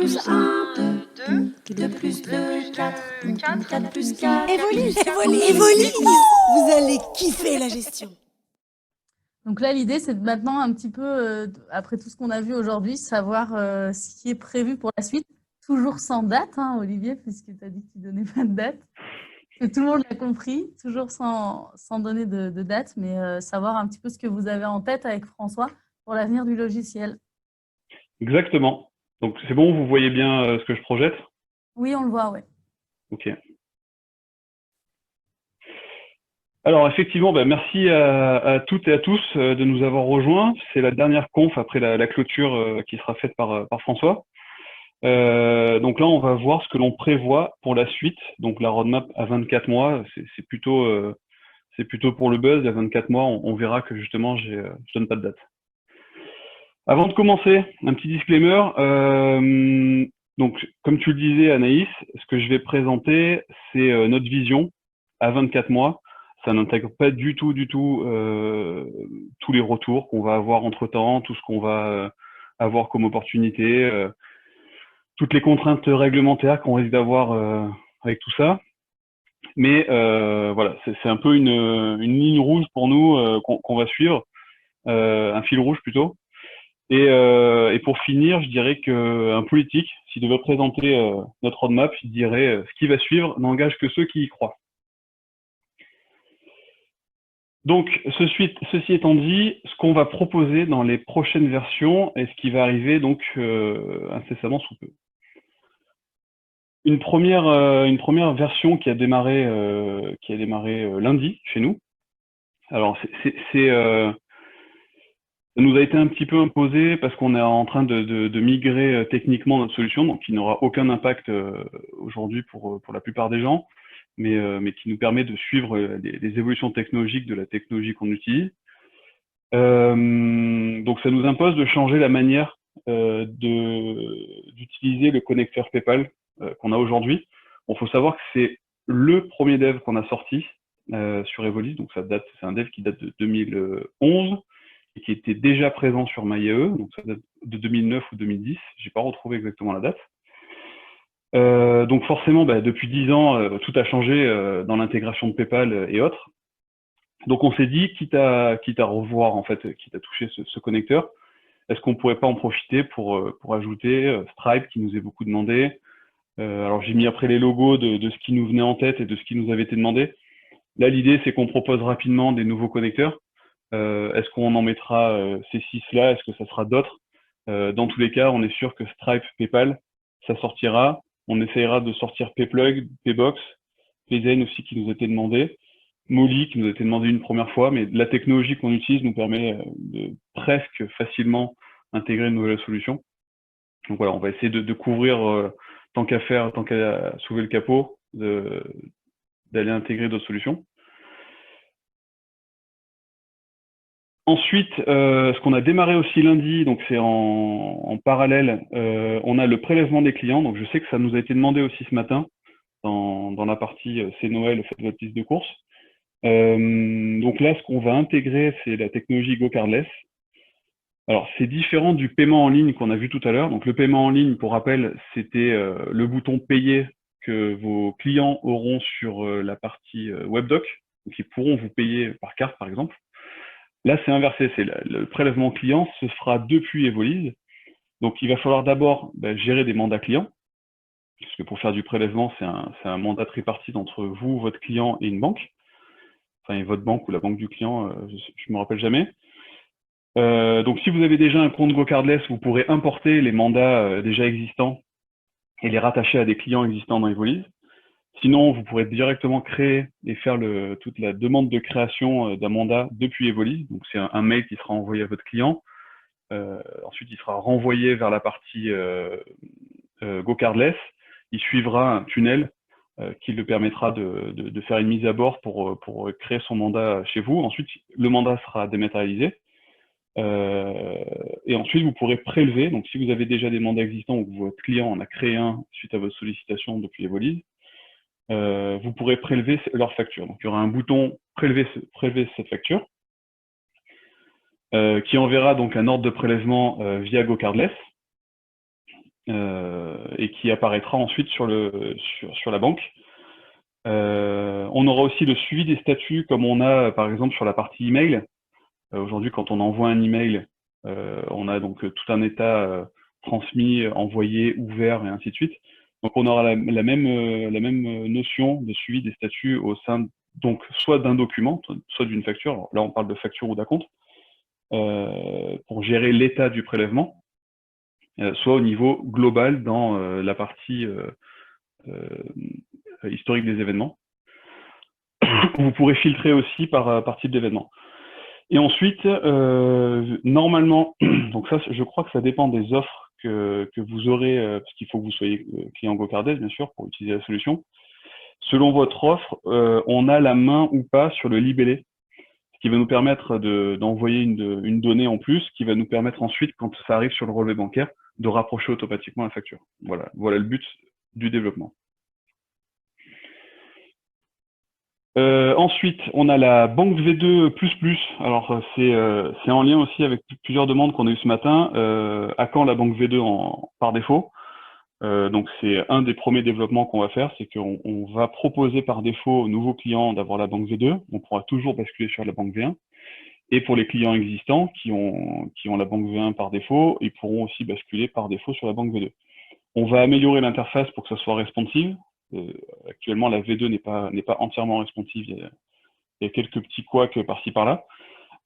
plus 1, 2, 2 plus 2, 4, 4 plus 4. Évolue. Vous allez kiffer la gestion. Donc là, l'idée, c'est maintenant un petit peu, après tout ce qu'on a vu aujourd'hui, savoir ce qui est prévu pour la suite. Toujours sans date, hein, Olivier, puisque tu as dit que tu donnais pas de date. Que tout le monde l'a compris, toujours sans donner de date, mais savoir un petit peu ce que vous avez en tête avec François pour l'avenir du logiciel. Exactement. Donc c'est bon, vous voyez bien ce que je projette? Oui, on le voit, oui. Ok. Alors effectivement, merci à toutes et à tous de nous avoir rejoints. C'est la dernière conf après la clôture qui sera faite par François. Donc là, on va voir ce que l'on prévoit pour la suite. Donc la roadmap à 24 mois, c'est plutôt pour le buzz. À 24 mois, on verra que justement, je donne pas de date. Avant de commencer, un petit disclaimer. Donc, comme tu le disais, Anaïs, ce que je vais présenter, c'est notre vision à 24 mois. Ça n'intègre pas du tout tous les retours qu'on va avoir entre-temps, tout ce qu'on va avoir comme opportunité, toutes les contraintes réglementaires qu'on risque d'avoir avec tout ça. Mais voilà, c'est un peu une ligne rouge pour nous qu'on va suivre, un fil rouge plutôt. Et pour finir, je dirais qu'un politique, s'il devait présenter notre roadmap, il dirait ce qui va suivre n'engage que ceux qui y croient. Donc, ceci étant dit, ce qu'on va proposer dans les prochaines versions et ce qui va arriver donc incessamment sous peu. Une première version qui a démarré lundi chez nous. Alors, ça nous a été un petit peu imposé parce qu'on est en train de migrer techniquement notre solution, donc qui n'aura aucun impact aujourd'hui pour la plupart des gens, mais qui nous permet de suivre les évolutions technologiques de la technologie qu'on utilise. Donc ça nous impose de changer la manière d'utiliser le connecteur PayPal qu'on a aujourd'hui. Bon, faut savoir que c'est le premier dev qu'on a sorti sur Evolis, donc c'est un dev qui date de 2011 et qui était déjà présent sur MyAE, donc ça date de 2009 ou 2010, j'ai pas retrouvé exactement la date. Donc forcément, depuis 10 ans, tout a changé dans l'intégration de PayPal et autres. Donc on s'est dit, quitte à revoir en fait, quitte à toucher ce connecteur, est-ce qu'on pourrait pas en profiter pour ajouter Stripe qui nous est beaucoup demandé. Alors j'ai mis après les logos de ce qui nous venait en tête et de ce qui nous avait été demandé. Là l'idée c'est qu'on propose rapidement des nouveaux connecteurs. Est-ce qu'on en mettra ces 6-là? Est-ce que ça sera d'autres? Dans tous les cas, on est sûr que Stripe, PayPal, ça sortira. On essayera de sortir Payplug, Paybox, Payzen aussi qui nous était demandé. Molly qui nous a été demandé une première fois, mais la technologie qu'on utilise nous permet de presque facilement intégrer une nouvelle solution. Donc voilà, on va essayer de couvrir tant qu'à soulever le capot, d'aller intégrer d'autres solutions. Ensuite, ce qu'on a démarré aussi lundi, donc c'est en parallèle, on a le prélèvement des clients. Donc je sais que ça nous a été demandé aussi ce matin dans la partie c'est Noël, faites votre liste de courses. Donc là, ce qu'on va intégrer, c'est la technologie GoCardless. Alors, c'est différent du paiement en ligne qu'on a vu tout à l'heure. Donc, le paiement en ligne, pour rappel, c'était le bouton payer que vos clients auront sur la partie WebDoc. Donc, ils pourront vous payer par carte, par exemple. Là, c'est inversé. C'est le prélèvement client se fera depuis Evolise. Donc, il va falloir d'abord gérer des mandats clients. Parce que pour faire du prélèvement, c'est un mandat tripartite entre vous, votre client et une banque. Enfin, et votre banque ou la banque du client, je me rappelle jamais. Donc, si vous avez déjà un compte GoCardless, vous pourrez importer les mandats déjà existants et les rattacher à des clients existants dans Evolise. Sinon, vous pourrez directement créer et faire toute la demande de création d'un mandat depuis Evolise. Donc, c'est un mail qui sera envoyé à votre client. Ensuite, il sera renvoyé vers la partie GoCardless. Il suivra un tunnel qui le permettra de faire une mise à bord pour créer son mandat chez vous. Ensuite, le mandat sera dématérialisé. Et ensuite, vous pourrez prélever. Donc, si vous avez déjà des mandats existants ou que votre client en a créé un suite à votre sollicitation depuis Evolise, vous pourrez prélever leur facture. Donc, il y aura un bouton prélever cette facture qui enverra donc un ordre de prélèvement via GoCardless. et qui apparaîtra ensuite sur la banque. On aura aussi le suivi des statuts comme on a par exemple sur la partie email. Aujourd'hui, quand on envoie un email, on a donc tout un état transmis, envoyé, ouvert et ainsi de suite. Donc on aura la même notion de suivi des statuts au sein donc soit d'un document, soit d'une facture. Alors là, on parle de facture ou d'acompte pour gérer l'état du prélèvement, soit au niveau global dans la partie historique des événements. Vous pourrez filtrer aussi par type d'événement. Et ensuite, normalement, donc ça, je crois que ça dépend des offres que vous aurez, parce qu'il faut que vous soyez client GoCardless, bien sûr, pour utiliser la solution. Selon votre offre, on a la main ou pas sur le libellé, ce qui va nous permettre d'envoyer une donnée en plus, qui va nous permettre ensuite, quand ça arrive sur le relevé bancaire, de rapprocher automatiquement la facture. Voilà le but du développement. Ensuite, on a la banque V2++. Alors, c'est en lien aussi avec plusieurs demandes qu'on a eues ce matin. À quand la banque V2 par défaut? Donc, c'est un des premiers développements qu'on va faire, c'est qu'on va proposer par défaut aux nouveaux clients d'avoir la banque V2. On pourra toujours basculer sur la banque V1. Et pour les clients existants qui ont la banque V1 par défaut, ils pourront aussi basculer par défaut sur la banque V2. On va améliorer l'interface pour que ça soit responsive. Actuellement, la V2 n'est pas entièrement responsive. Il y a quelques petits couacs par-ci par-là.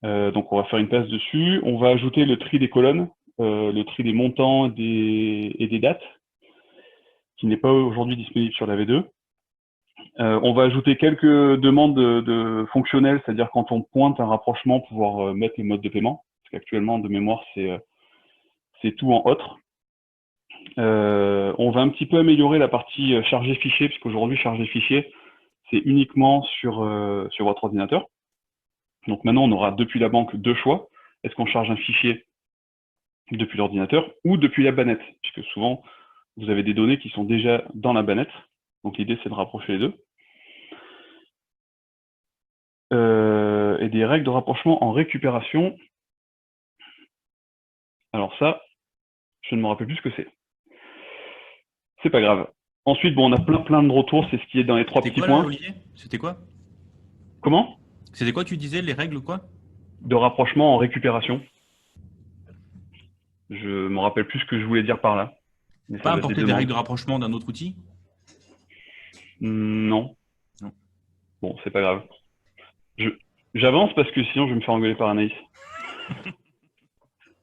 Donc, on va faire une passe dessus. On va ajouter le tri des colonnes, le tri des montants et des dates, qui n'est pas aujourd'hui disponible sur la V2. On va ajouter quelques demandes de fonctionnelles, c'est-à-dire quand on pointe un rapprochement, pouvoir mettre les modes de paiement. Parce qu'actuellement, de mémoire, c'est tout en autre. On va un petit peu améliorer la partie charger fichier, puisqu'aujourd'hui, charger fichier, c'est uniquement sur votre ordinateur. Donc maintenant, on aura depuis la banque deux choix. Est-ce qu'on charge un fichier depuis l'ordinateur ou depuis la bannette? Puisque souvent, vous avez des données qui sont déjà dans la bannette. Donc l'idée, c'est de rapprocher les deux. Et des règles de rapprochement en récupération. Alors ça, je ne me rappelle plus ce que c'est. C'est pas grave. Ensuite, bon, on a plein de retours, c'est ce qui est dans les trois petits points. Olivier ? C'était quoi? Comment? C'était quoi, tu disais, les règles quoi? De rapprochement en récupération. Je me rappelle plus ce que je voulais dire par là. Mais pas importer des règles de rapprochement d'un autre outil? Non. Non. Bon, c'est pas grave. J'avance parce que sinon je vais me faire engueuler par Anaïs.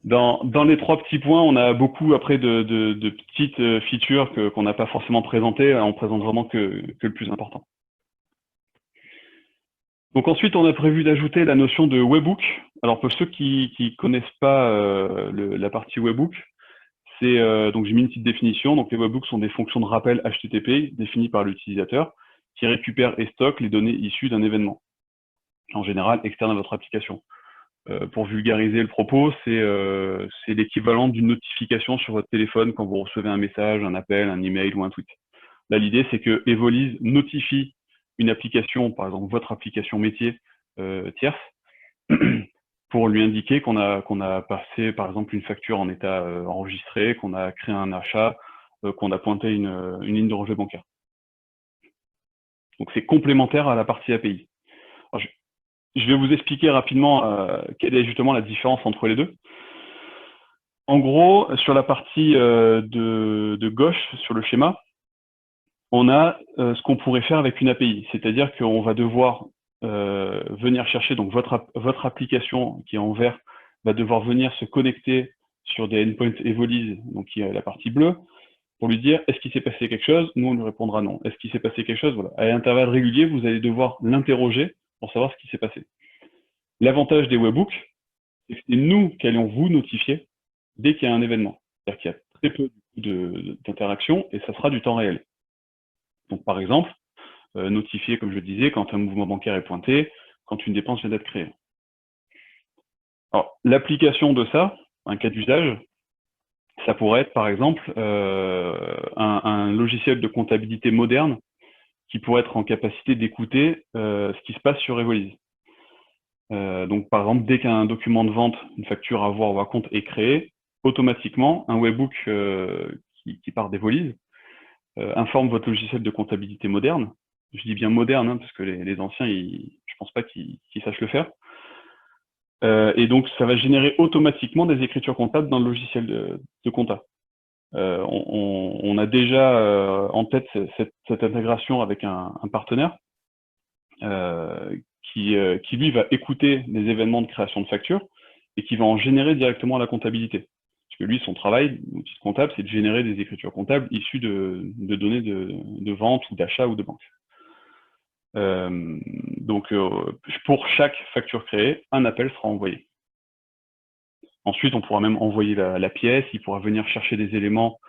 Dans les trois petits points, on a beaucoup après de petites features qu'on n'a pas forcément présentées. On présente vraiment que le plus important. Donc ensuite, on a prévu d'ajouter la notion de webhook. Alors pour ceux qui connaissent pas la partie webhook, donc j'ai mis une petite définition. Donc les webhooks sont des fonctions de rappel HTTP définies par l'utilisateur qui récupèrent et stockent les données issues d'un événement, en général externe à votre application. Pour vulgariser le propos, c'est l'équivalent d'une notification sur votre téléphone quand vous recevez un message, un appel, un email ou un tweet. Là, l'idée, c'est que Evolise notifie une application, par exemple votre application métier tierce, pour lui indiquer qu'on a passé, par exemple, une facture en état enregistré, qu'on a créé un achat, qu'on a pointé une ligne de relevé bancaire. Donc, c'est complémentaire à la partie API. Alors, je vais vous expliquer rapidement quelle est justement la différence entre les deux. En gros, sur la partie de gauche, sur le schéma, on a ce qu'on pourrait faire avec une API. C'est-à-dire qu'on va devoir venir chercher, donc votre application qui est en vert va devoir venir se connecter sur des endpoints Evolise, donc qui est la partie bleue, pour lui dire est-ce qu'il s'est passé quelque chose? Nous, on lui répondra non. Est-ce qu'il s'est passé quelque chose? Voilà. À intervalles réguliers, vous allez devoir l'interroger pour savoir ce qui s'est passé. L'avantage des webhooks, c'est que c'est nous qui allons vous notifier dès qu'il y a un événement. C'est-à-dire qu'il y a très peu d'interaction et ça sera du temps réel. Donc, par exemple, notifier, comme je le disais, quand un mouvement bancaire est pointé, quand une dépense vient d'être créée. Alors, l'application de ça, un cas d'usage, ça pourrait être, par exemple, un logiciel de comptabilité moderne qui pourrait être en capacité d'écouter ce qui se passe sur Evolise. Donc, par exemple, dès qu'un document de vente, une facture à voir ou à compte est créé, automatiquement, un webhook qui part d'Evolise, informe votre logiciel de comptabilité moderne. Je dis bien moderne, hein, parce que les anciens, je pense pas qu'ils sachent le faire. Et donc, ça va générer automatiquement des écritures comptables dans le logiciel de compta. On a déjà en tête cette intégration avec un partenaire qui lui va écouter les événements de création de factures et qui va en générer directement à la comptabilité. Parce que lui, son travail, l'outil comptable, c'est de générer des écritures comptables issues de données de vente ou d'achat ou de banque. Donc, pour chaque facture créée, un appel sera envoyé. Ensuite, on pourra même envoyer la pièce, il pourra venir chercher des éléments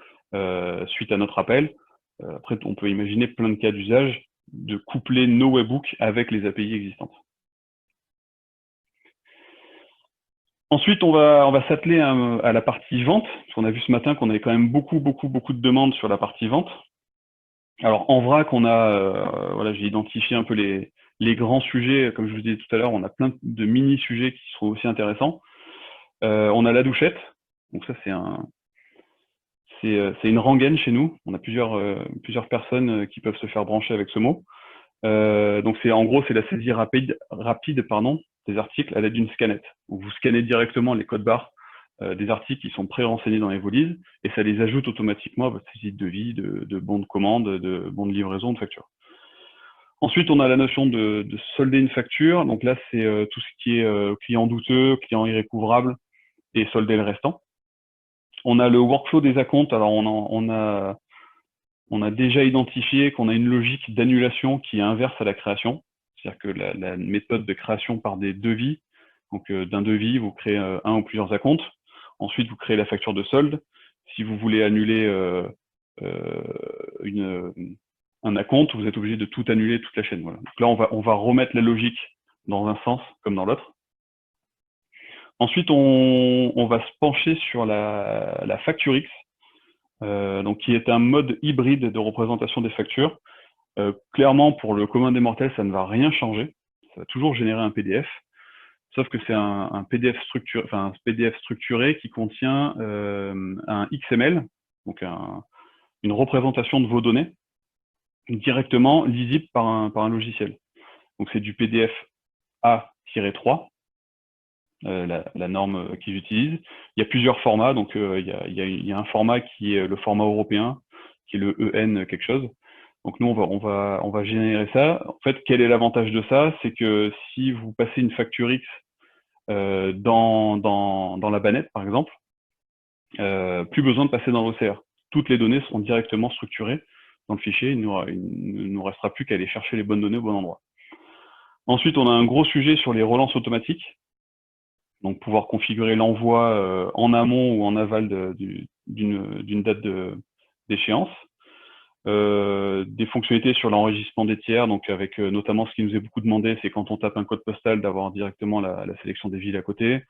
suite à notre appel. Après, on peut imaginer plein de cas d'usage de coupler nos webbooks avec les API existantes. Ensuite, on va s'atteler à la partie vente, parce qu'on a vu ce matin qu'on avait quand même beaucoup de demandes sur la partie vente. Alors, en vrac, voilà, j'ai identifié un peu les grands sujets, comme je vous disais tout à l'heure, on a plein de mini-sujets qui seront aussi intéressants. On a la douchette, donc ça c'est une rengaine chez nous. On a plusieurs personnes qui peuvent se faire brancher avec ce mot. Donc en gros, c'est la saisie rapide des articles à l'aide d'une scannette. Donc vous scannez directement les codes barres des articles qui sont pré-renseignés dans Evolise et ça les ajoute automatiquement à votre saisie de devis, de bons de commande, de bons de livraison, de facture. Ensuite, on a la notion de solder une facture. Donc là, c'est tout ce qui est client douteux, client irrécouvrable et solder le restant. On a le workflow des acomptes. Alors, on a déjà identifié qu'on a une logique d'annulation qui est inverse à la création. C'est-à-dire que la méthode de création par des devis, donc d'un devis, vous créez un ou plusieurs acomptes. Ensuite, vous créez la facture de solde. Si vous voulez annuler un acompte, vous êtes obligé de tout annuler, toute la chaîne. Voilà. Donc là, on va remettre la logique dans un sens comme dans l'autre. Ensuite, on va se pencher sur la facture X, donc qui est un mode hybride de représentation des factures. Clairement, pour le commun des mortels, ça ne va rien changer. Ça va toujours générer un PDF, sauf que c'est un PDF structuré qui contient un XML, donc une représentation de vos données, directement lisible par un logiciel. Donc c'est du PDF A-3, la norme qu'ils utilisent. Il y a plusieurs formats, donc il y a un format qui est le format européen, qui est le EN quelque chose. Donc nous, on va générer ça. En fait, quel est l'avantage de ça? C'est que si vous passez une facture X dans la bannette, par exemple, plus besoin de passer dans l'OCR. Toutes les données seront directement structurées dans le fichier. Il ne nous restera plus qu'à aller chercher les bonnes données au bon endroit. Ensuite, on a un gros sujet sur les relances automatiques. Donc, pouvoir configurer l'envoi en amont ou en aval d'une date d'échéance. Des fonctionnalités sur l'enregistrement des tiers, donc avec notamment ce qui nous est beaucoup demandé, c'est quand on tape un code postal d'avoir directement la sélection des villes à côté,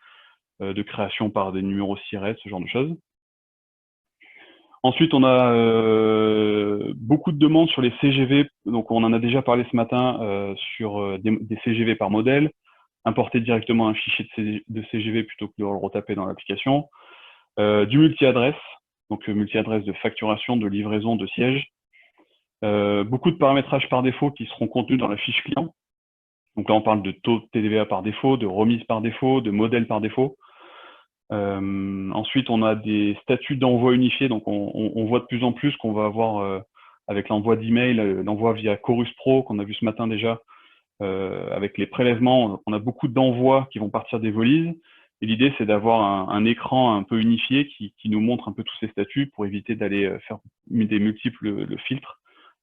de création par des numéros SIRET, ce genre de choses. Ensuite, on a beaucoup de demandes sur les CGV, donc on en a déjà parlé ce matin sur des CGV par modèle, importer directement un fichier de CGV plutôt que de le retaper dans l'application, du multi-adresse, donc multi-adresse de facturation, de livraison, de siège, beaucoup de paramétrages par défaut qui seront contenus dans la fiche client. Donc là, on parle de taux de TVA par défaut, de remise par défaut, de modèle par défaut. Ensuite, on a des statuts d'envoi unifiés. Donc, on voit de plus en plus qu'on va avoir avec l'envoi d'email, l'envoi via Chorus Pro qu'on a vu ce matin déjà, avec les prélèvements. On a beaucoup d'envois qui vont partir d'Evolise. Et l'idée, c'est d'avoir un écran un peu unifié qui nous montre un peu tous ces statuts pour éviter d'aller faire des multiples filtres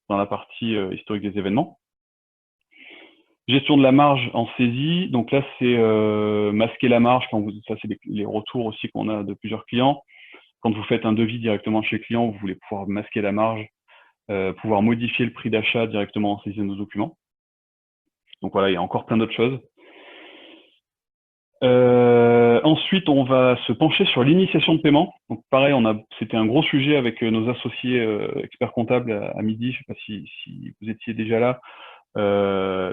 dans la partie historique des événements. Gestion de la marge en saisie. Donc là, c'est masquer la marge. Ça, c'est les retours aussi qu'on a de plusieurs clients. Quand vous faites un devis directement chez le client, vous voulez pouvoir masquer la marge, pouvoir modifier le prix d'achat directement en saisie de nos documents. Donc voilà, il y a encore plein d'autres choses. Ensuite, on va se pencher sur l'initiation de paiement. Donc pareil, c'était un gros sujet avec nos associés experts comptables à midi. Je ne sais pas si vous étiez déjà là.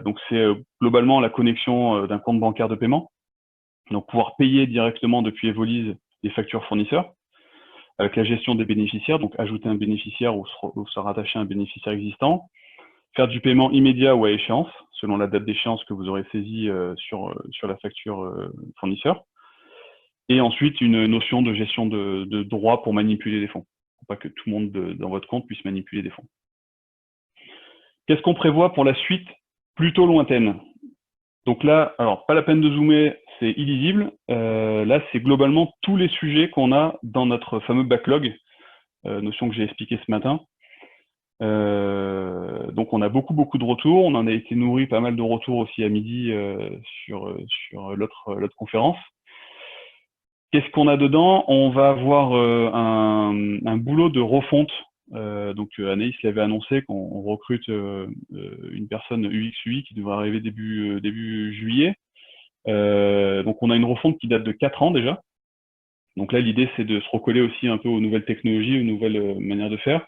Donc c'est globalement la connexion d'un compte bancaire de paiement. Donc pouvoir payer directement depuis Evolise les factures fournisseurs. avec la gestion des bénéficiaires, donc ajouter un bénéficiaire ou se rattacher à un bénéficiaire existant, faire du paiement immédiat ou à échéance, selon la date d'échéance que vous aurez saisie sur la facture fournisseur, et ensuite une notion de gestion de droits pour manipuler les fonds, pour pas que tout le monde dans votre compte puisse manipuler des fonds. Qu'est-ce qu'on prévoit pour la suite plutôt lointaine? Donc là, alors pas la peine de zoomer, c'est illisible. Là, c'est globalement tous les sujets qu'on a dans notre fameux backlog, notion que j'ai expliquée ce matin. Donc on a beaucoup de retours. On en a été nourri pas mal de retours aussi à midi sur l'autre conférence. Qu'est-ce qu'on a dedans? On va avoir un boulot de refonte. Donc Anaïs l'avait annoncé qu'on recrute une personne UX/UI qui devrait arriver début juillet. Donc on a une refonte qui date de 4 ans déjà. Donc là l'idée c'est de se recoller aussi un peu aux nouvelles technologies, aux nouvelles manières de faire.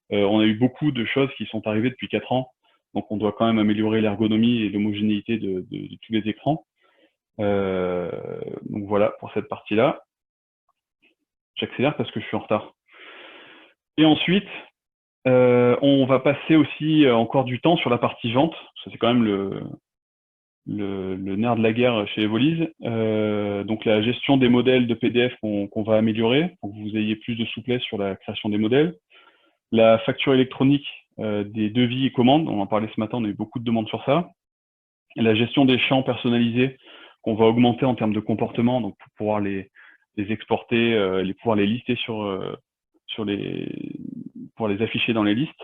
On a eu beaucoup de choses qui sont arrivées depuis 4 ans. Donc on doit quand même améliorer l'ergonomie et l'homogénéité de tous les écrans. Donc voilà pour cette partie-là. J'accélère parce que je suis en retard. Et ensuite, on va passer aussi encore du temps sur la partie vente. Ça c'est quand même le nerf de la guerre chez Evolise. Donc la gestion des modèles de PDF qu'on va améliorer pour que vous ayez plus de souplesse sur la création des modèles. La facture électronique des devis et commandes, on en parlait ce matin, on a eu beaucoup de demandes sur ça. Et la gestion des champs personnalisés qu'on va augmenter en termes de comportement, donc pour pouvoir les exporter, pouvoir les lister pour les afficher dans les listes.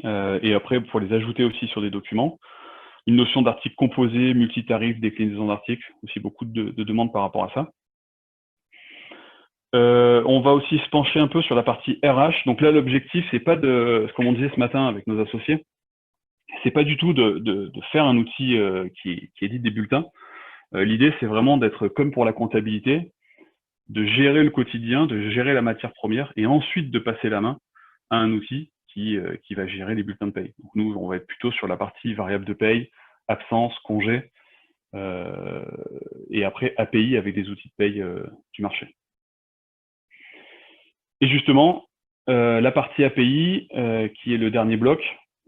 Et après, pour les ajouter aussi sur des documents. Une notion d'article composé, multitarif, déclinaison d'articles, aussi beaucoup de demandes par rapport à ça. On va aussi se pencher un peu sur la partie RH. Donc là, l'objectif, c'est pas comme on disait ce matin avec nos associés, c'est pas du tout de faire un outil qui édite des bulletins. L'idée, c'est vraiment d'être comme pour la comptabilité, de gérer le quotidien, de gérer la matière première et ensuite de passer la main à un outil qui va gérer les bulletins de paye. Donc nous, on va être plutôt sur la partie variable de paye, absence, congé, et après API avec des outils de paye du marché. Et justement, la partie API, qui est le dernier bloc,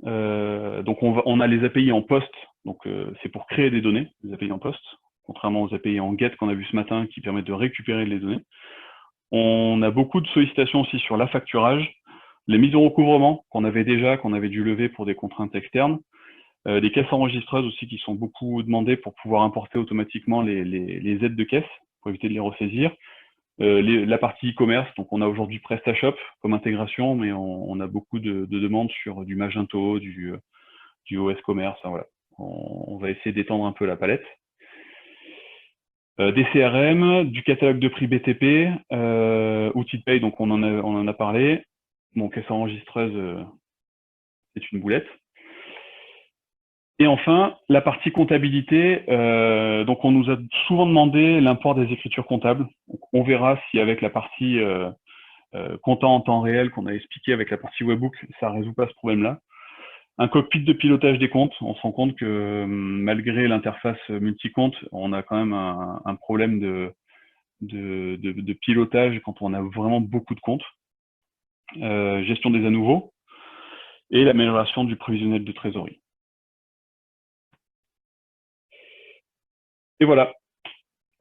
donc on a les API en poste, donc c'est pour créer des données, les API en poste, contrairement aux API en GET qu'on a vu ce matin qui permettent de récupérer les données. On a beaucoup de sollicitations aussi sur l'affacturage, les mises en recouvrement qu'on avait dû lever pour des contraintes externes, des caisses enregistreuses aussi qui sont beaucoup demandées pour pouvoir importer automatiquement les aides de caisse pour éviter de les ressaisir. La partie e-commerce, donc on a aujourd'hui PrestaShop comme intégration, mais on a beaucoup de demandes sur du Magento, du OS Commerce, enfin, voilà. On va essayer d'étendre un peu la palette. Des CRM, du catalogue de prix BTP, outils de paye, donc on en a parlé. Bon, caisse enregistreuse, c'est une boulette. Et enfin, la partie comptabilité, donc on nous a souvent demandé l'import des écritures comptables. Donc, on verra si avec la partie compta en temps réel qu'on a expliqué avec la partie webbook, ça résout pas ce problème-là. Un cockpit de pilotage des comptes, on se rend compte que malgré l'interface multi-compte, on a quand même un problème de pilotage quand on a vraiment beaucoup de comptes. Gestion des à nouveaux et l'amélioration du prévisionnel de trésorerie. Et voilà.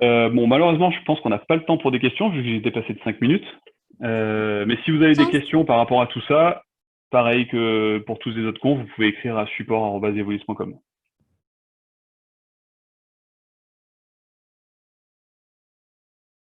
Bon, malheureusement, je pense qu'on n'a pas le temps pour des questions, vu que j'ai dépassé de 5 minutes. Mais si vous avez des questions par rapport à tout ça, pareil que pour tous les autres comptes, vous pouvez écrire à support@evolise.com.